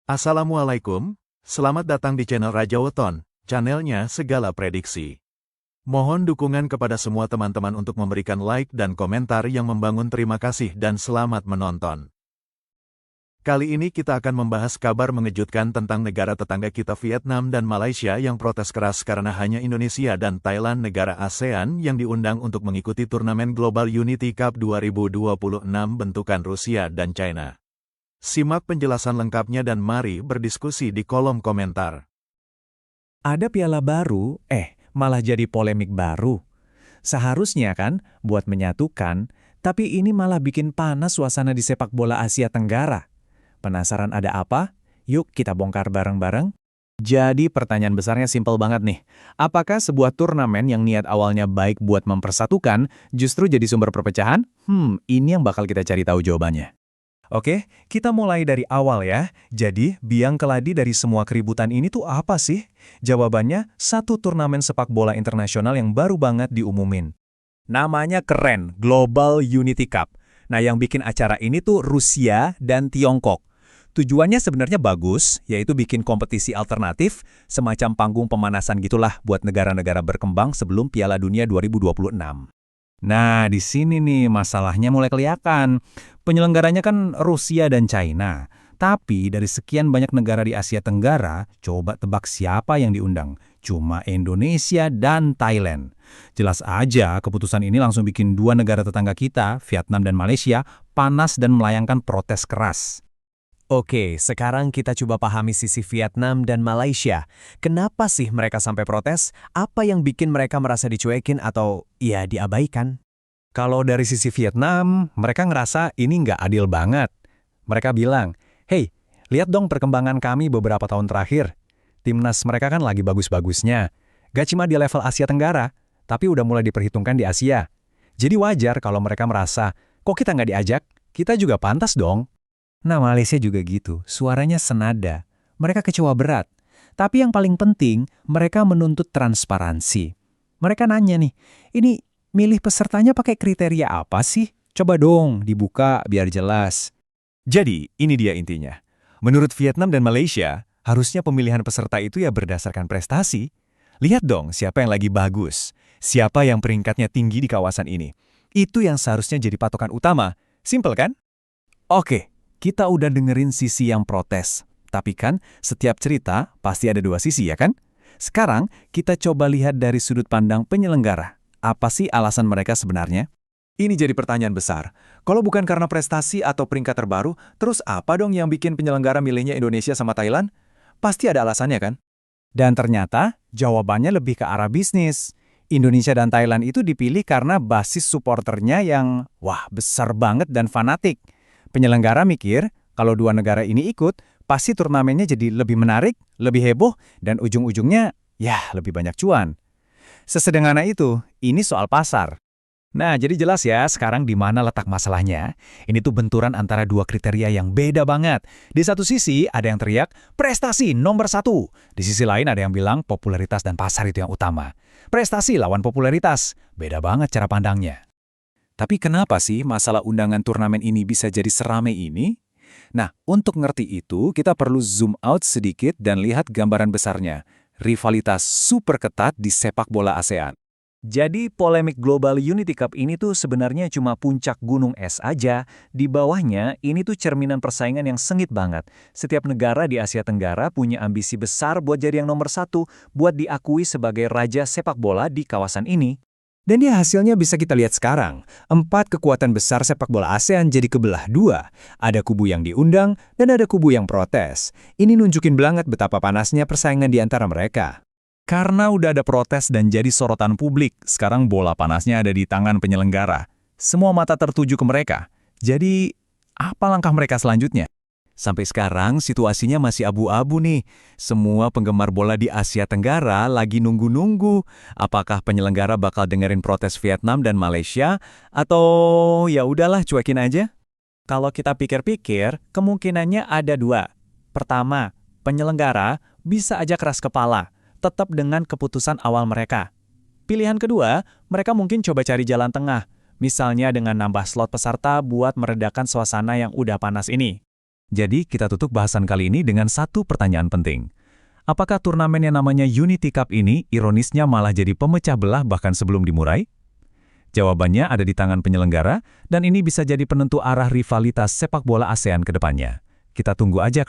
Assalamualaikum, selamat datang di channel Raja Weton, channelnya segala prediksi. Mohon dukungan kepada semua teman-teman untuk memberikan like dan komentar yang membangun. Terima kasih dan selamat menonton. Kali ini kita akan membahas kabar mengejutkan tentang negara tetangga kita Vietnam dan Malaysia yang protes keras karena hanya Indonesia dan Thailand negara ASEAN yang diundang untuk mengikuti turnamen Global Unity Cup 2026 bentukan Rusia dan China. Simak penjelasan lengkapnya dan mari berdiskusi di kolom komentar. Ada piala baru, malah jadi polemik baru. Seharusnya kan buat menyatukan, tapi ini malah bikin panas suasana di sepak bola Asia Tenggara. Penasaran ada apa? Yuk kita bongkar bareng-bareng. Jadi pertanyaan besarnya simpel banget nih. Apakah sebuah turnamen yang niat awalnya baik buat mempersatukan, justru jadi sumber perpecahan? Ini yang bakal kita cari tahu jawabannya. Oke, kita mulai dari awal ya. Jadi, biang keladi dari semua keributan ini tuh apa sih? Jawabannya, satu turnamen sepak bola internasional yang baru banget diumumin. Namanya keren, Global Unity Cup. Nah, yang bikin acara ini tuh Rusia dan Tiongkok. Tujuannya sebenarnya bagus, yaitu bikin kompetisi alternatif, semacam panggung pemanasan gitulah buat negara-negara berkembang sebelum Piala Dunia 2026. Nah, di sini nih masalahnya mulai kelihatan. Penyelenggaranya kan Rusia dan China. Tapi dari sekian banyak negara di Asia Tenggara, coba tebak siapa yang diundang? Cuma Indonesia dan Thailand. Jelas aja keputusan ini langsung bikin dua negara tetangga kita, Vietnam dan Malaysia, panas dan melayangkan protes keras. Oke, sekarang kita coba pahami sisi Vietnam dan Malaysia. Kenapa sih mereka sampai protes? Apa yang bikin mereka merasa dicuekin atau ya diabaikan? Kalau dari sisi Vietnam, mereka ngerasa ini nggak adil banget. Mereka bilang, "Hey, lihat dong perkembangan kami beberapa tahun terakhir. Timnas mereka kan lagi bagus-bagusnya. Gak cuma di level Asia Tenggara, tapi udah mulai diperhitungkan di Asia. Jadi wajar kalau mereka merasa, kok kita nggak diajak? Kita juga pantas dong." Nah, Malaysia juga gitu, suaranya senada. Mereka kecewa berat. Tapi yang paling penting, mereka menuntut transparansi. Mereka nanya nih, ini milih pesertanya pakai kriteria apa sih? Coba dong dibuka biar jelas. Jadi, ini dia intinya. Menurut Vietnam dan Malaysia, harusnya pemilihan peserta itu ya berdasarkan prestasi. Lihat dong siapa yang lagi bagus, siapa yang peringkatnya tinggi di kawasan ini. Itu yang seharusnya jadi patokan utama. Simpel kan? Oke. Kita udah dengerin sisi yang protes. Tapi kan, setiap cerita pasti ada dua sisi ya kan? Sekarang, kita coba lihat dari sudut pandang penyelenggara. Apa sih alasan mereka sebenarnya? Ini jadi pertanyaan besar. Kalau bukan karena prestasi atau peringkat terbaru, terus apa dong yang bikin penyelenggara milihnya Indonesia sama Thailand? Pasti ada alasannya kan? Dan ternyata, jawabannya lebih ke arah bisnis. Indonesia dan Thailand itu dipilih karena basis supporternya yang, besar banget dan fanatik. Penyelenggara mikir, kalau dua negara ini ikut, pasti turnamennya jadi lebih menarik, lebih heboh, dan ujung-ujungnya, lebih banyak cuan. Sesederhana itu, ini soal pasar. Nah, jadi jelas ya sekarang di mana letak masalahnya. Ini tuh benturan antara dua kriteria yang beda banget. Di satu sisi, ada yang teriak, prestasi nomor 1. Di sisi lain ada yang bilang, popularitas dan pasar itu yang utama. Prestasi lawan popularitas, beda banget cara pandangnya. Tapi kenapa sih masalah undangan turnamen ini bisa jadi seramai ini? Nah, untuk ngerti itu, kita perlu zoom out sedikit dan lihat gambaran besarnya. Rivalitas super ketat di sepak bola ASEAN. Jadi, polemik Global Unity Cup ini tuh sebenarnya cuma puncak gunung es aja. Di bawahnya, ini tuh cerminan persaingan yang sengit banget. Setiap negara di Asia Tenggara punya ambisi besar buat jadi yang nomor 1, buat diakui sebagai raja sepak bola di kawasan ini. Dan ya hasilnya bisa kita lihat sekarang. 4 kekuatan besar sepak bola ASEAN jadi kebelah 2. Ada kubu yang diundang dan ada kubu yang protes. Ini nunjukin banget betapa panasnya persaingan di antara mereka. Karena udah ada protes dan jadi sorotan publik, sekarang bola panasnya ada di tangan penyelenggara. Semua mata tertuju ke mereka. Jadi, apa langkah mereka selanjutnya? Sampai sekarang situasinya masih abu-abu nih. Semua penggemar bola di Asia Tenggara lagi nunggu-nunggu. Apakah penyelenggara bakal dengerin protes Vietnam dan Malaysia? Atau ya udahlah cuekin aja? Kalau kita pikir-pikir, kemungkinannya ada 2. Pertama, penyelenggara bisa aja keras kepala, tetap dengan keputusan awal mereka. Pilihan kedua, mereka mungkin coba cari jalan tengah. Misalnya dengan nambah slot peserta buat meredakan suasana yang udah panas ini. Jadi kita tutup bahasan kali ini dengan satu pertanyaan penting. Apakah turnamen yang namanya Unity Cup ini ironisnya malah jadi pemecah belah bahkan sebelum dimulai? Jawabannya ada di tangan penyelenggara, dan ini bisa jadi penentu arah rivalitas sepak bola ASEAN ke depannya. Kita tunggu aja kelanjutannya.